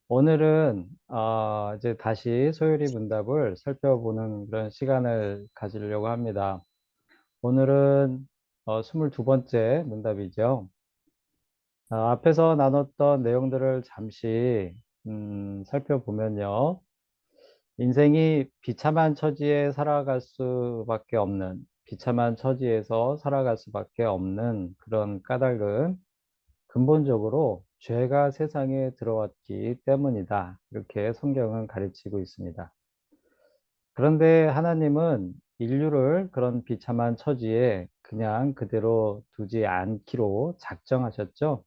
오늘은 이제 다시 소율이 문답을 살펴보는 그런 시간을 가지려고 합니다. 오늘은 22번째 문답이죠. 앞에서 나눴던 내용들을 잠시 살펴보면요. 인생이 비참한 처지에 살아갈 수밖에 없는, 비참한 처지에서 살아갈 수밖에 없는 그런 까닭은 근본적으로 죄가 세상에 들어왔기 때문이다. 이렇게 성경은 가르치고 있습니다. 그런데 하나님은 인류를 그런 비참한 처지에 그냥 그대로 두지 않기로 작정하셨죠.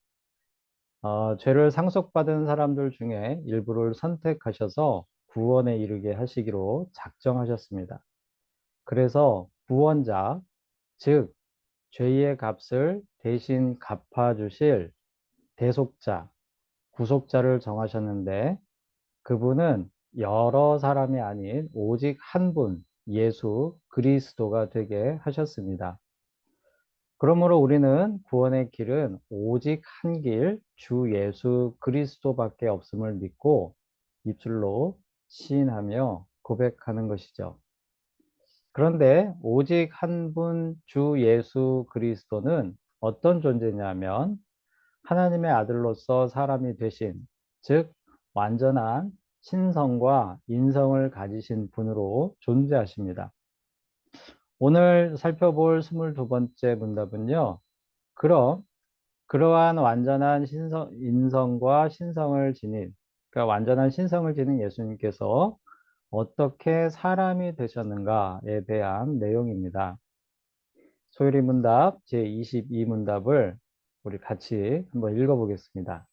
죄를 상속받은 사람들 중에 일부를 선택하셔서 구원에 이르게 하시기로 작정하셨습니다. 그래서 구원자, 즉 죄의 값을 대신 갚아주실 대속자, 구속자를 정하셨는데 그분은 여러 사람이 아닌 오직 한 분, 예수 그리스도가 되게 하셨습니다. 그러므로 우리는 구원의 길은 오직 한 길, 주 예수 그리스도밖에 없음을 믿고 입술로 시인하며 고백하는 것이죠. 그런데 오직 한 분, 주 예수 그리스도는 어떤 존재냐면 하나님의 아들로서 사람이 되신, 즉 완전한 신성과 인성을 가지신 분으로 존재하십니다. 오늘 살펴볼 22번째 문답은요. 그럼 그러한 완전한 인성과 신성을 지닌, 그러니까 완전한 신성을 지닌 예수님께서 어떻게 사람이 되셨는가에 대한 내용입니다. 소율이 문답 제22 문답을 우리 같이 한번 읽어보겠습니다.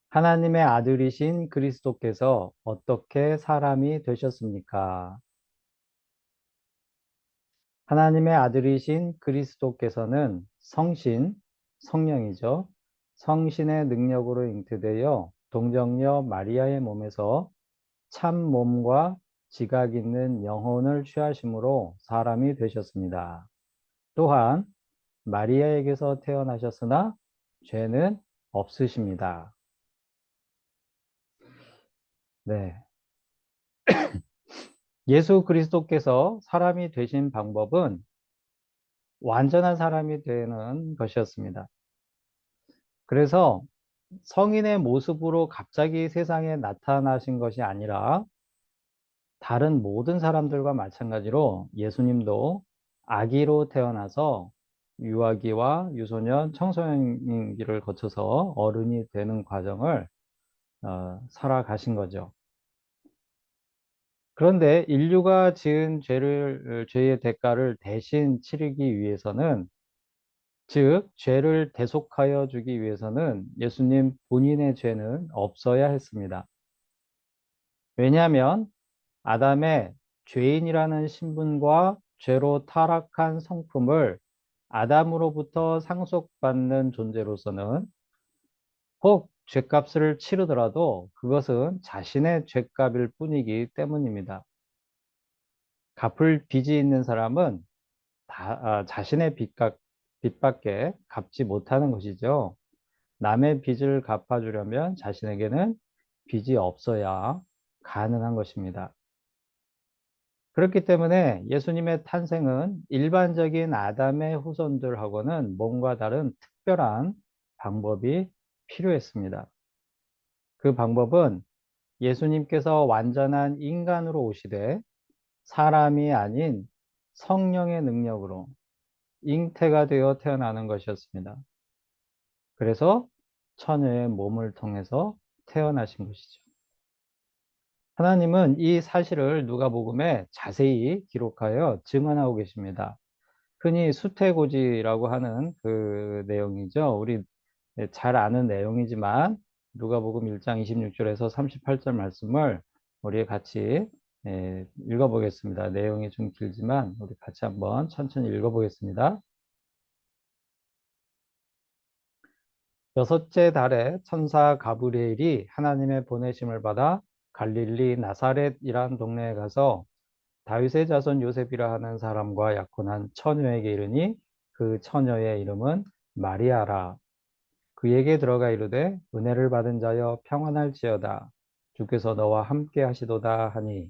하나님의 아들이신 그리스도께서 어떻게 사람이 되셨습니까? 하나님의 아들이신 그리스도께서는 성신, 성령이죠. 성신의 능력으로 잉태되어 동정녀 마리아의 몸에서 참 몸과 지각 있는 영혼을 취하심으로 사람이 되셨습니다. 또한 마리아에게서 태어나셨으나 죄는 없으십니다. 네. 예수 그리스도께서 사람이 되신 방법은 완전한 사람이 되는 것이었습니다. 그래서 성인의 모습으로 갑자기 세상에 나타나신 것이 아니라 다른 모든 사람들과 마찬가지로 예수님도 아기로 태어나서 유아기와 유소년, 청소년기를 거쳐서 어른이 되는 과정을 살아가신 거죠. 그런데 인류가 지은 죄의 대가를 대신 치르기 위해서는, 즉 죄를 대속하여 주기 위해서는 예수님 본인의 죄는 없어야 했습니다. 왜냐하면 아담의 죄인이라는 신분과 죄로 타락한 성품을 아담으로부터 상속받는 존재로서는 혹 죄값을 치르더라도 그것은 자신의 죄값일 뿐이기 때문입니다. 갚을 빚이 있는 사람은 자신의 빚밖에 갚지 못하는 것이죠. 남의 빚을 갚아주려면 자신에게는 빚이 없어야 가능한 것입니다. 그렇기 때문에 예수님의 탄생은 일반적인 아담의 후손들하고는 뭔가 다른 특별한 방법이 필요했습니다. 그 방법은 예수님께서 완전한 인간으로 오시되 사람이 아닌 성령의 능력으로 잉태가 되어 태어나는 것이었습니다. 그래서 처녀의 몸을 통해서 태어나신 것이죠. 하나님은 이 사실을 누가복음에 자세히 기록하여 증언하고 계십니다. 흔히 수태고지라고 하는 그 내용이죠. 우리 잘 아는 내용이지만 누가복음 1장 26절에서 38절 말씀을 우리 같이 읽어보겠습니다. 내용이 좀 길지만 우리 같이 한번 천천히 읽어보겠습니다. 여섯째 달에 천사 가브리엘이 하나님의 보내심을 받아 갈릴리 나사렛이란 동네에 가서 다윗의 자손 요셉이라 하는 사람과 약혼한 처녀에게 이르니 그 처녀의 이름은 마리아라. 그에게 들어가 이르되 은혜를 받은 자여 평안할지어다. 주께서 너와 함께 하시도다 하니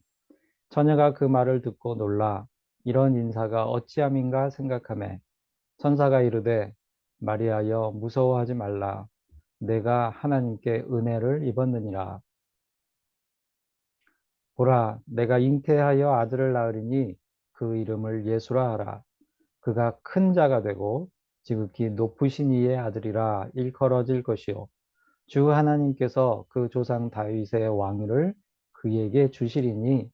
처녀가 그 말을 듣고 놀라 이런 인사가 어찌함인가 생각하매 천사가 이르되 마리아여 무서워하지 말라. 내가 하나님께 은혜를 입었느니라. 보라, 내가 잉태하여 아들을 낳으리니 그 이름을 예수라 하라. 그가 큰 자가 되고 지극히 높으신 이의 아들이라 일컬어질 것이요. 주 하나님께서 그 조상 다윗의 왕위를 그에게 주시리니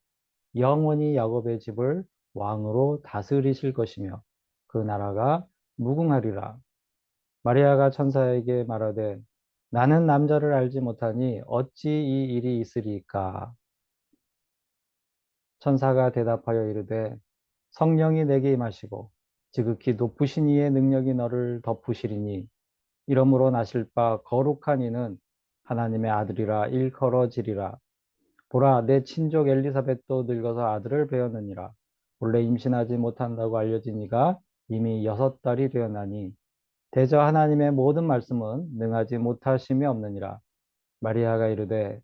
영원히 야곱의 집을 왕으로 다스리실 것이며 그 나라가 무궁하리라. 마리아가 천사에게 말하되 나는 남자를 알지 못하니 어찌 이 일이 있으리까? 천사가 대답하여 이르되 성령이 내게 임하시고 지극히 높으신 이의 능력이 너를 덮으시리니 이러므로 나실 바 거룩한 이는 하나님의 아들이라 일컬어지리라. 보라, 내 친족 엘리사벳도 늙어서 아들을 배었느니라. 본래 임신하지 못한다고 알려진 이가 이미 6달이 되었나니 대저 하나님의 모든 말씀은 능하지 못하심이 없느니라. 마리아가 이르되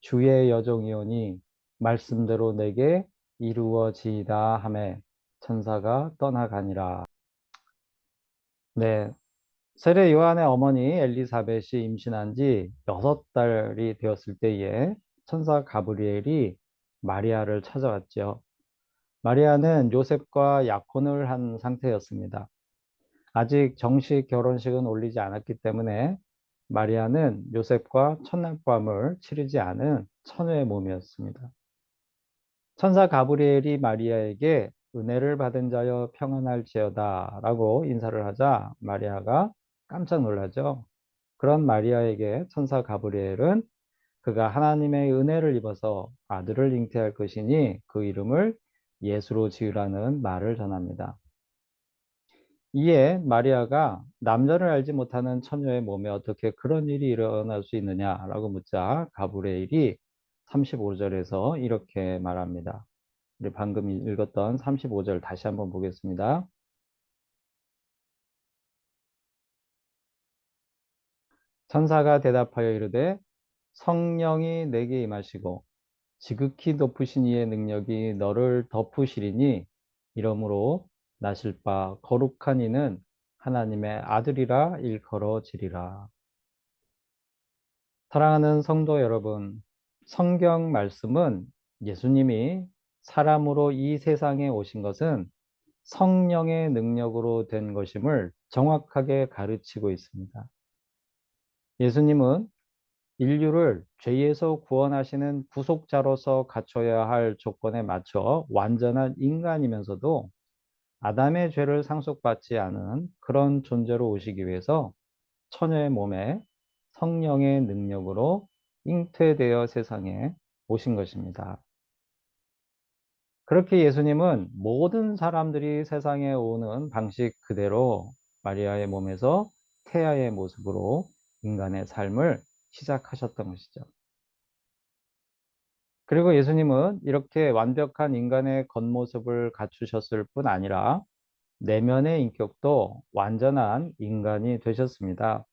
주의 여종이오니 말씀대로 내게 이루어지이다 하매 천사가 떠나가니라. 네, 세례 요한의 어머니 엘리사벳이 임신한 지 6달이 되었을 때에 천사 가브리엘이 마리아를 찾아왔죠. 마리아는 요셉과 약혼을 한 상태였습니다. 아직 정식 결혼식은 올리지 않았기 때문에 마리아는 요셉과 첫날밤을 치르지 않은 처녀의 몸이었습니다. 천사 가브리엘이 마리아에게 은혜를 받은 자여 평안할지어다 라고 인사를 하자 마리아가 깜짝 놀라죠. 그런 마리아에게 천사 가브리엘은 그가 하나님의 은혜를 입어서 아들을 잉태할 것이니 그 이름을 예수로 지으라는 말을 전합니다. 이에 마리아가 남자를 알지 못하는 처녀의 몸에 어떻게 그런 일이 일어날 수 있느냐라고 묻자 가브리엘이 35절에서 이렇게 말합니다. 우리 방금 읽었던 35절 다시 한번 보겠습니다. 천사가 대답하여 이르되 성령이 내게 임하시고 지극히 높으신 이의 능력이 너를 덮으시리니 이러므로 나실 바 거룩한 이는 하나님의 아들이라 일컬어지리라. 사랑하는 성도 여러분, 성경 말씀은 예수님이 사람으로 이 세상에 오신 것은 성령의 능력으로 된 것임을 정확하게 가르치고 있습니다. 예수님은 인류를 죄에서 구원하시는 구속자로서 갖춰야 할 조건에 맞춰 완전한 인간이면서도 아담의 죄를 상속받지 않은 그런 존재로 오시기 위해서 처녀의 몸에 성령의 능력으로 잉태되어 세상에 오신 것입니다. 그렇게 예수님은 모든 사람들이 세상에 오는 방식 그대로 마리아의 몸에서 태아의 모습으로 인간의 삶을 시작하셨던 것이죠. 그리고 예수님은 이렇게 완벽한 인간의 겉모습을 갖추셨을 뿐 아니라 내면의 인격도 완전한 인간이 되셨습니다.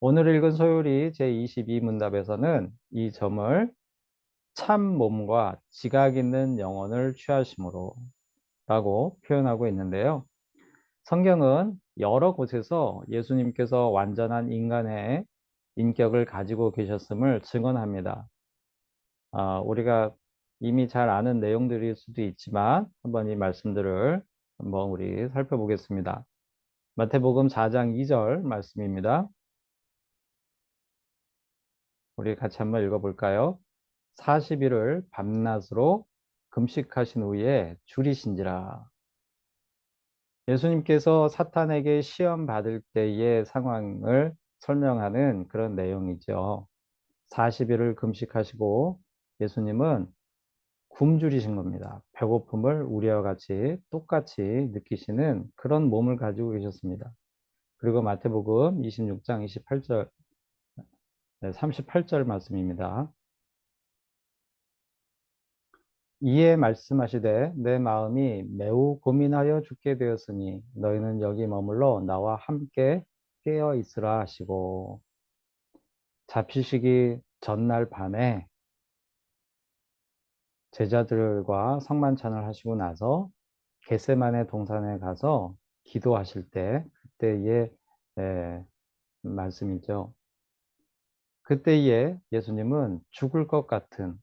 오늘 읽은 소율이 제22문답에서는 이 점을 참 몸과 지각 있는 영혼을 취하심으로 라고 표현하고 있는데요. 성경은 여러 곳에서 예수님께서 완전한 인간의 인격을 가지고 계셨음을 증언합니다. 우리가 이미 잘 아는 내용들일 수도 있지만 한번 이 말씀들을 한번 우리 살펴보겠습니다. 마태복음 4장 2절 말씀입니다. 우리 같이 한번 읽어볼까요? 40일을 밤낮으로 금식하신 후에 줄이신지라. 예수님께서 사탄에게 시험 받을 때의 상황을 설명하는 그런 내용이죠. 40일을 금식하시고 예수님은 굶주리신 겁니다. 배고픔을 우리와 같이 똑같이 느끼시는 그런 몸을 가지고 계셨습니다. 그리고 마태복음 26장 28절, 38절 말씀입니다. 이에 말씀하시되 내 마음이 매우 고민하여 죽게 되었으니 너희는 여기 머물러 나와 함께 깨어 있으라 하시고 잡히시기 전날 밤에 제자들과 성만찬을 하시고 나서 겟세마네 동산에 가서 기도하실 때 그때의 말씀이죠. 그때에 예수님은 죽을 것 같은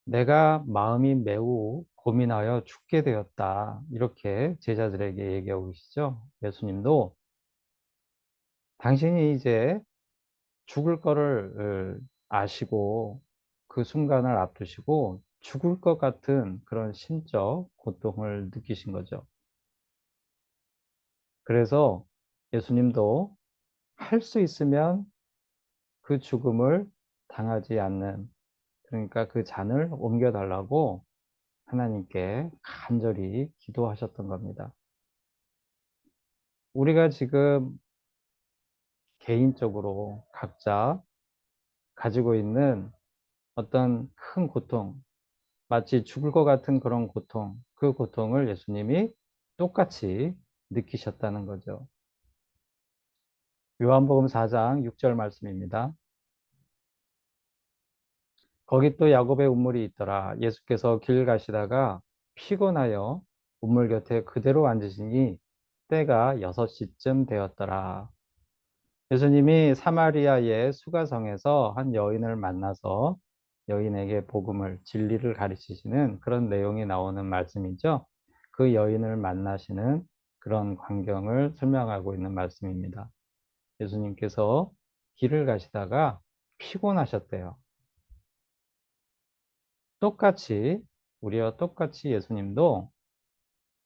내가 마음이 매우 고민하여 죽게 되었다. 이렇게 제자들에게 얘기하고 계시죠. 예수님도 당신이 이제 죽을 거를 아시고 그 순간을 앞두시고 죽을 것 같은 그런 심적 고통을 느끼신 거죠. 그래서 예수님도 할 수 있으면 그 죽음을 당하지 않는, 그러니까 그 잔을 옮겨달라고 하나님께 간절히 기도하셨던 겁니다. 우리가 지금 개인적으로 각자 가지고 있는 어떤 큰 고통, 마치 죽을 것 같은 그런 고통, 그 고통을 예수님이 똑같이 느끼셨다는 거죠. 요한복음 4장 6절 말씀입니다. 거기 또 야곱의 우물이 있더라. 예수께서 길 가시다가 피곤하여 우물 곁에 그대로 앉으시니 때가 6시쯤 되었더라. 예수님이 사마리아의 수가성에서 한 여인을 만나서 여인에게 복음을, 진리를 가르치시는 그런 내용이 나오는 말씀이죠. 그 여인을 만나시는 그런 광경을 설명하고 있는 말씀입니다. 예수님께서 길을 가시다가 피곤하셨대요. 똑같이, 우리와 똑같이 예수님도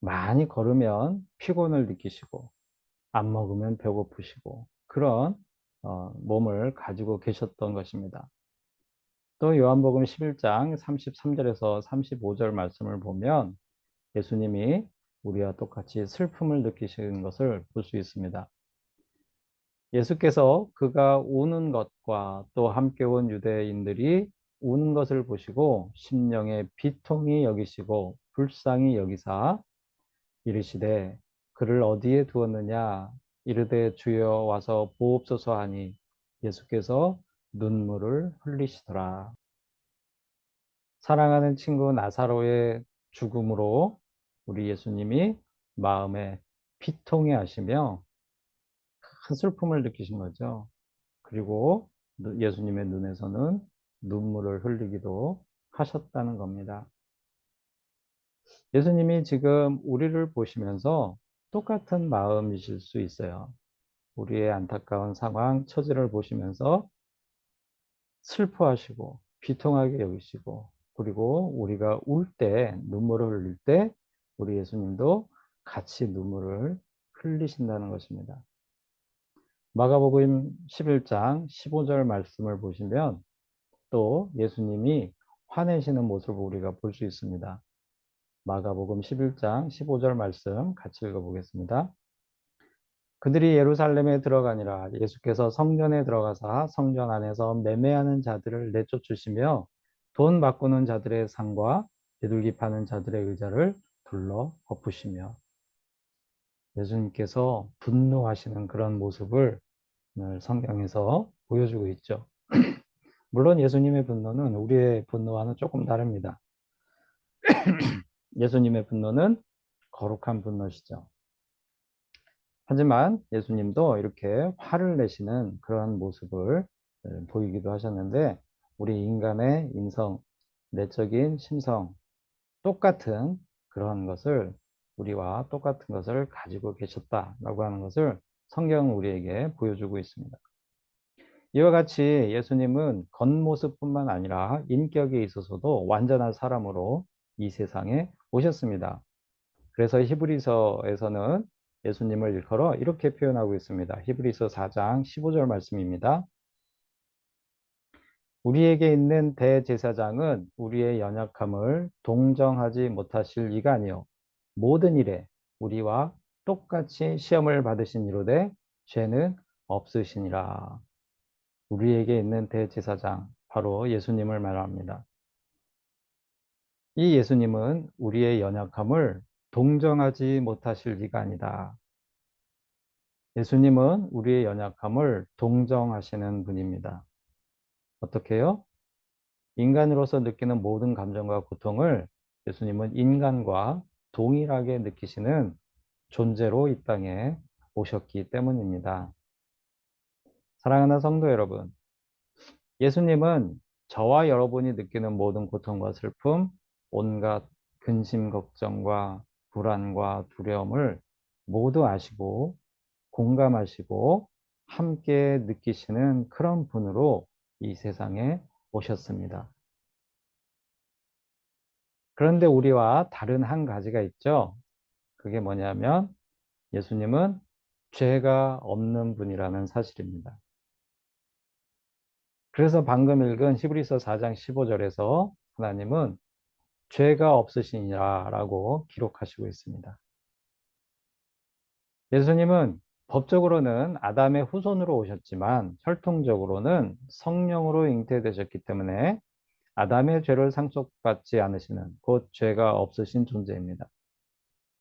많이 걸으면 피곤을 느끼시고, 안 먹으면 배고프시고, 그런 몸을 가지고 계셨던 것입니다. 또 요한복음 11장 33절에서 35절 말씀을 보면 예수님이 우리와 똑같이 슬픔을 느끼시는 것을 볼 수 있습니다. 예수께서 그가 우는 것과 또 함께 온 유대인들이 우는 것을 보시고 심령에 비통히 여기시고 불쌍히 여기사 이르시되 그를 어디에 두었느냐 이르되 주여 와서 보옵소서 하니 예수께서 눈물을 흘리시더라. 사랑하는 친구 나사로의 죽음으로 우리 예수님이 마음에 비통해 하시며 큰 슬픔을 느끼신 거죠. 그리고 예수님의 눈에서는 눈물을 흘리기도 하셨다는 겁니다. 예수님이 지금 우리를 보시면서 똑같은 마음이실 수 있어요. 우리의 안타까운 상황, 처지를 보시면서 슬퍼하시고 비통하게 여기시고 그리고 우리가 울 때, 눈물을 흘릴 때 우리 예수님도 같이 눈물을 흘리신다는 것입니다. 마가복음 11장 15절 말씀을 보시면 또 예수님이 화내시는 모습을 우리가 볼 수 있습니다. 마가복음 11장 15절 말씀 같이 읽어보겠습니다. 그들이 예루살렘에 들어가니라. 예수께서 성전에 들어가사 성전 안에서 매매하는 자들을 내쫓으시며 돈 바꾸는 자들의 상과 비둘기 파는 자들의 의자를 둘러 엎으시며 예수님께서 분노하시는 그런 모습을 오늘 성경에서 보여주고 있죠. 물론 예수님의 분노는 우리의 분노와는 조금 다릅니다. 예수님의 분노는 거룩한 분노시죠. 하지만 예수님도 이렇게 화를 내시는 그런 모습을 보이기도 하셨는데 우리 인간의 인성, 내적인 심성, 똑같은 그런 것을 우리와 똑같은 것을 가지고 계셨다라고 하는 것을 성경은 우리에게 보여주고 있습니다. 이와 같이 예수님은 겉모습뿐만 아니라 인격에 있어서도 완전한 사람으로 이 세상에 오셨습니다. 그래서 히브리서에서는 예수님을 일컬어 이렇게 표현하고 있습니다. 히브리서 4장 15절 말씀입니다. 우리에게 있는 대제사장은 우리의 연약함을 동정하지 못하실 이가 아니요 모든 일에 우리와 똑같이 시험을 받으신 이로되 죄는 없으시니라. 우리에게 있는 대제사장 바로 예수님을 말합니다. 이 예수님은 우리의 연약함을 동정하지 못하실 이가 아니다. 예수님은 우리의 연약함을 동정하시는 분입니다. 어떻게요? 인간으로서 느끼는 모든 감정과 고통을 예수님은 인간과 동일하게 느끼시는 존재로 이 땅에 오셨기 때문입니다. 사랑하는 성도 여러분, 예수님은 저와 여러분이 느끼는 모든 고통과 슬픔, 온갖 근심, 걱정과 불안과 두려움을 모두 아시고 공감하시고 함께 느끼시는 그런 분으로 이 세상에 오셨습니다. 그런데 우리와 다른 한 가지가 있죠. 그게 뭐냐면 예수님은 죄가 없는 분이라는 사실입니다. 그래서 방금 읽은 히브리서 4장 15절에서 하나님은 죄가 없으시니라 라고 기록하시고 있습니다. 예수님은 법적으로는 아담의 후손으로 오셨지만 혈통적으로는 성령으로 잉태되셨기 때문에 아담의 죄를 상속받지 않으시는 곧 죄가 없으신 존재입니다.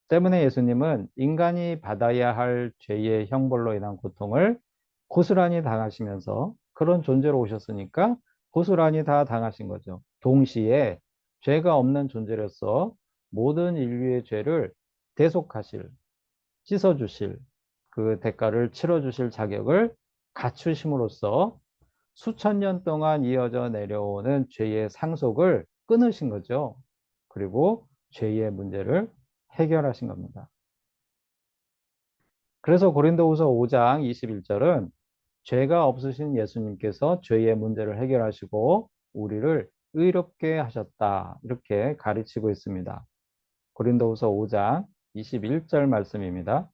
때문에 예수님은 인간이 받아야 할 죄의 형벌로 인한 고통을 고스란히 당하시면서 그런 존재로 오셨으니까 고스란히 다 당하신 거죠. 동시에 죄가 없는 존재로서 모든 인류의 죄를 대속하실, 씻어주실, 그 대가를 치러주실 자격을 갖추심으로써 수천 년 동안 이어져 내려오는 죄의 상속을 끊으신 거죠. 그리고 죄의 문제를 해결하신 겁니다. 그래서 고린도후서 5장 21절은 죄가 없으신 예수님께서 죄의 문제를 해결하시고 우리를 의롭게 하셨다. 이렇게 가르치고 있습니다. 고린도후서 5장 21절 말씀입니다.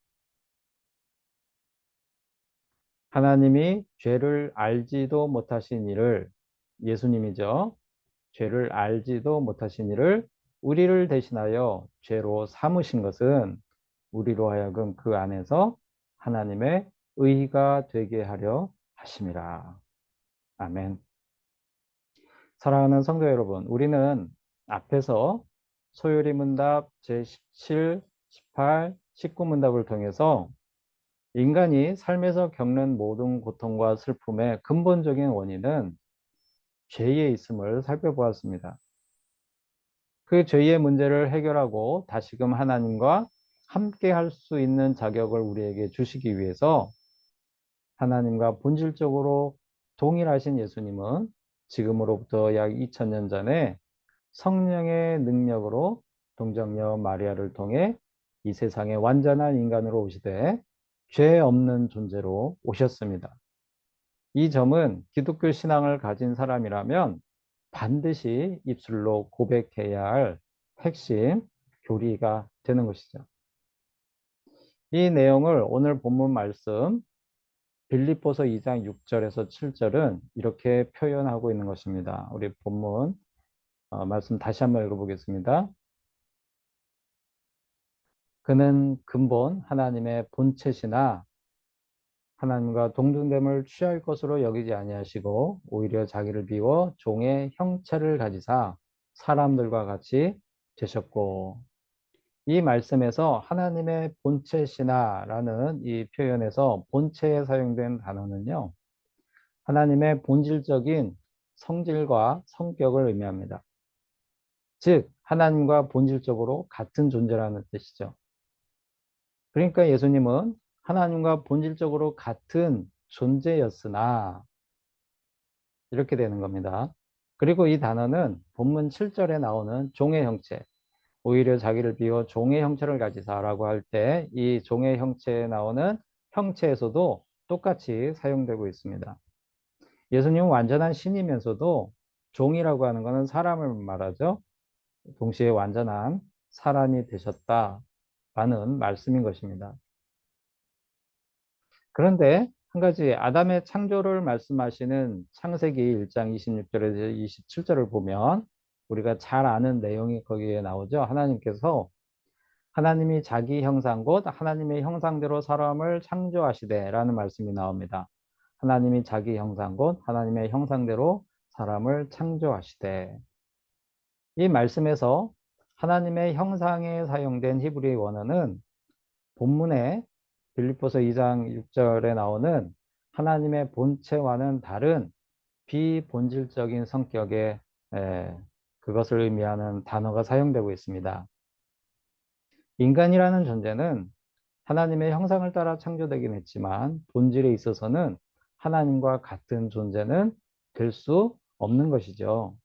하나님이 죄를 알지도 못하신 이를 예수님이죠. 죄를 알지도 못하신 이를 우리를 대신하여 죄로 삼으신 것은 우리로 하여금 그 안에서 하나님의 의가 되게 하려 하심이라. 아멘. 사랑하는 성도 여러분, 우리는 앞에서 소요리 문답 제17, 18, 19 문답을 통해서 인간이 삶에서 겪는 모든 고통과 슬픔의 근본적인 원인은 죄에 있음을 살펴보았습니다. 그 죄의 문제를 해결하고 다시금 하나님과 함께 할 수 있는 자격을 우리에게 주시기 위해서 하나님과 본질적으로 동일하신 예수님은 지금으로부터 약 2000년 전에 성령의 능력으로 동정녀 마리아를 통해 이 세상에 완전한 인간으로 오시되 죄 없는 존재로 오셨습니다. 이 점은 기독교 신앙을 가진 사람이라면 반드시 입술로 고백해야 할 핵심 교리가 되는 것이죠. 이 내용을 오늘 본문 말씀 빌립보서 2장 6절에서 7절은 이렇게 표현하고 있는 것입니다. 우리 본문 말씀 다시 한번 읽어보겠습니다. 그는 근본 하나님의 본체시나 하나님과 동등됨을 취할 것으로 여기지 아니하시고 오히려 자기를 비워 종의 형체를 가지사 사람들과 같이 되셨고, 이 말씀에서 하나님의 본체시나라는 이 표현에서 본체에 사용된 단어는요, 하나님의 본질적인 성질과 성격을 의미합니다. 즉 하나님과 본질적으로 같은 존재라는 뜻이죠. 그러니까 예수님은 하나님과 본질적으로 같은 존재였으나 이렇게 되는 겁니다. 그리고 이 단어는 본문 7절에 나오는 종의 형체, 오히려 자기를 비워 종의 형체를 가지사라고 할 때 이 종의 형체에 나오는 형체에서도 똑같이 사용되고 있습니다. 예수님은 완전한 신이면서도 종이라고 하는 것은 사람을 말하죠. 동시에 완전한 사람이 되셨다라는 말씀인 것입니다. 그런데 한 가지 아담의 창조를 말씀하시는 창세기 1장 26절에서 27절을 보면 우리가 잘 아는 내용이 거기에 나오죠. 하나님이 자기 형상 곧 하나님의 형상대로 사람을 창조하시되 라는 말씀이 나옵니다. 하나님이 자기 형상 곧 하나님의 형상대로 사람을 창조하시되, 이 말씀에서 하나님의 형상에 사용된 히브리 원어는 본문에 빌립보서 2장 6절에 나오는 하나님의 본체와는 다른 비본질적인 성격의 그것을 의미하는 단어가 사용되고 있습니다. 인간이라는 존재는 하나님의 형상을 따라 창조되긴 했지만 본질에 있어서는 하나님과 같은 존재는 될 수 없는 것이죠.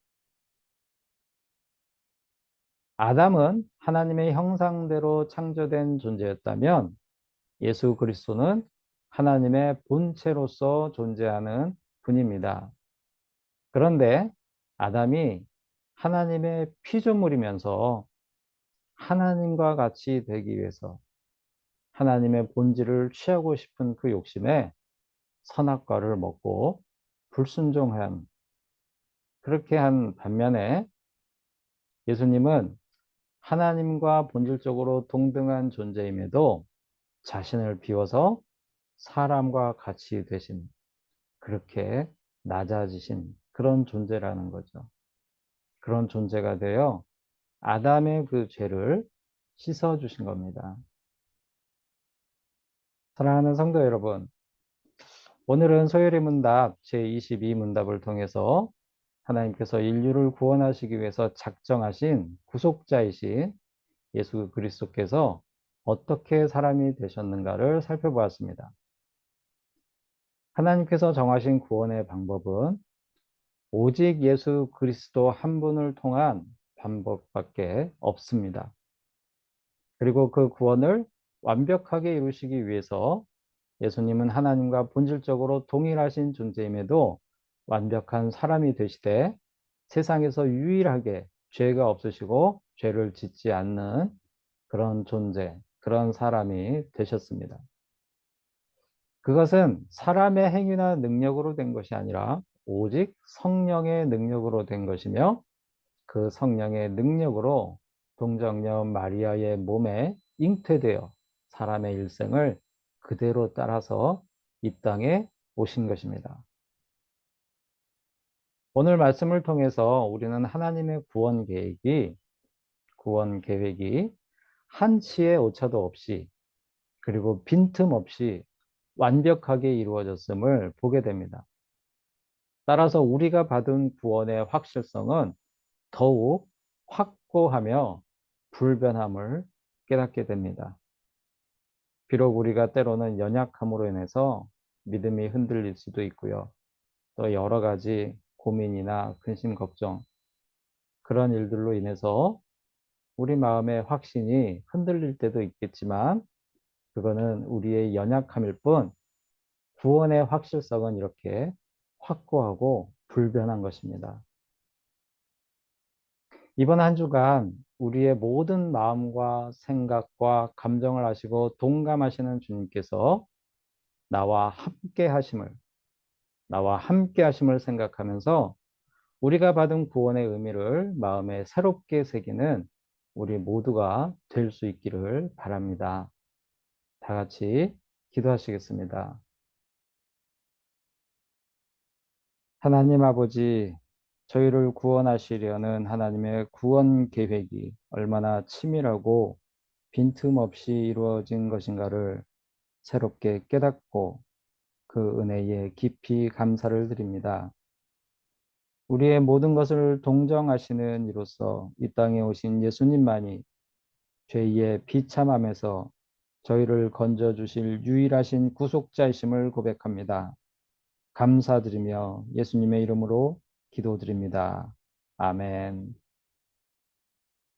아담은 하나님의 형상대로 창조된 존재였다면 예수 그리스도는 하나님의 본체로서 존재하는 분입니다. 그런데 아담이 하나님의 피조물이면서 하나님과 같이 되기 위해서 하나님의 본질을 취하고 싶은 그 욕심에 선악과를 먹고 불순종한 그렇게 한 반면에 예수님은 하나님과 본질적으로 동등한 존재임에도 자신을 비워서 사람과 같이 되신 그렇게 낮아지신 그런 존재라는 거죠. 그런 존재가 되어 아담의 그 죄를 씻어 주신 겁니다. 사랑하는 성도 여러분, 오늘은 소요리 문답 제22 문답을 통해서 하나님께서 인류를 구원하시기 위해서 작정하신 구속자이신 예수 그리스도께서 어떻게 사람이 되셨는가를 살펴보았습니다. 하나님께서 정하신 구원의 방법은 오직 예수 그리스도 한 분을 통한 방법밖에 없습니다. 그리고 그 구원을 완벽하게 이루시기 위해서 예수님은 하나님과 본질적으로 동일하신 존재임에도 완벽한 사람이 되시되 세상에서 유일하게 죄가 없으시고 죄를 짓지 않는 그런 존재, 그런 사람이 되셨습니다. 그것은 사람의 행위나 능력으로 된 것이 아니라 오직 성령의 능력으로 된 것이며 그 성령의 능력으로 동정녀 마리아의 몸에 잉태되어 사람의 일생을 그대로 따라서 이 땅에 오신 것입니다. 오늘 말씀을 통해서 우리는 하나님의 구원 계획이 한치의 오차도 없이 그리고 빈틈없이 완벽하게 이루어졌음을 보게 됩니다. 따라서 우리가 받은 구원의 확실성은 더욱 확고하며 불변함을 깨닫게 됩니다. 비록 우리가 때로는 연약함으로 인해서 믿음이 흔들릴 수도 있고요. 또 여러 가지 고민이나 근심, 걱정 그런 일들로 인해서 우리 마음의 확신이 흔들릴 때도 있겠지만 그거는 우리의 연약함일 뿐 구원의 확실성은 이렇게 확고하고 불변한 것입니다. 이번 한 주간 우리의 모든 마음과 생각과 감정을 아시고 동감하시는 주님께서 나와 함께 하심을 생각하면서 우리가 받은 구원의 의미를 마음에 새롭게 새기는 우리 모두가 될 수 있기를 바랍니다. 다 같이 기도하시겠습니다. 하나님 아버지, 저희를 구원하시려는 하나님의 구원 계획이 얼마나 치밀하고 빈틈없이 이루어진 것인가를 새롭게 깨닫고 그 은혜에 깊이 감사를 드립니다. 우리의 모든 것을 동정하시는 이로써 이 땅에 오신 예수님만이 죄의 비참함에서 저희를 건져주실 유일하신 구속자이심을 고백합니다. 감사드리며 예수님의 이름으로 기도드립니다. 아멘.